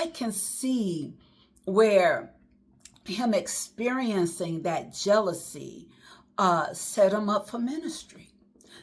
I can see where him experiencing that jealousy set him up for ministry,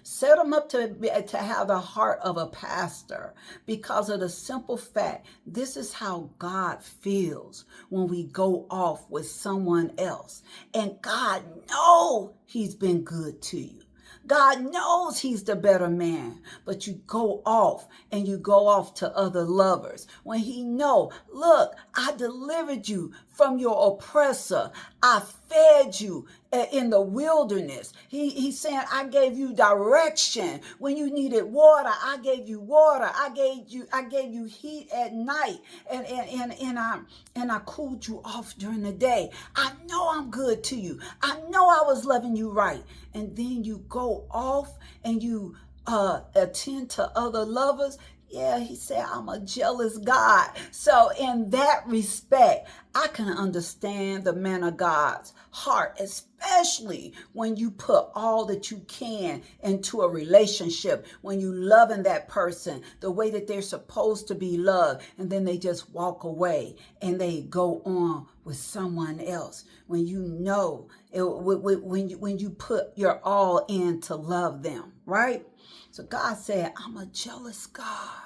set him up to have the heart of a pastor, because of the simple fact, this is how God feels when we go off with someone else. And God knows he's been good to you. God knows he's the better man, but you go off and you go off to other lovers when he know, look, I delivered you from your oppressor. I fed you in the wilderness. He's saying, I gave you direction when you needed water. I gave you water. I gave you heat at night, and I cooled you off during the day. I know I'm good to you. I know I was loving you right. And then you go off and you attend to other lovers. Yeah, he said, I'm a jealous God. So in that respect, I can understand the man of God's heart, especially when you put all that you can into a relationship, when you loving that person the way that they're supposed to be loved, and then they just walk away and they go on with someone else. When you know, when you put your all in to love them, right? So God said, I'm a jealous God.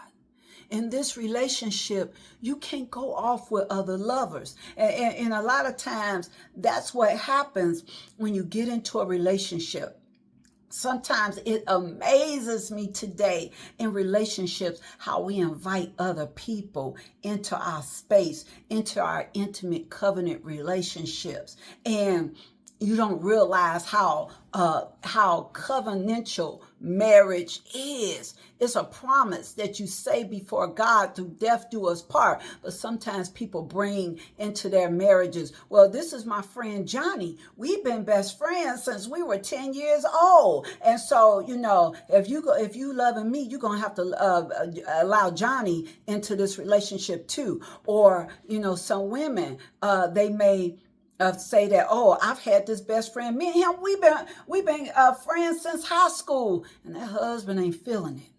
In this relationship, you can't go off with other lovers. And a lot of times, that's what happens when you get into a relationship. Sometimes it amazes me today in relationships how we invite other people into our space, into our intimate covenant relationships. And you don't realize how covenantal marriage is. It's a promise that you say before God, through death do us part. But sometimes people bring into their marriages, well, this is my friend Johnny. We've been best friends since we were 10 years old. And so, if you loving me, you're going to have to allow Johnny into this relationship too. Or, some women, they may say that, oh, I've had this best friend. Me and him, we've been friends since high school, and that husband ain't feeling it.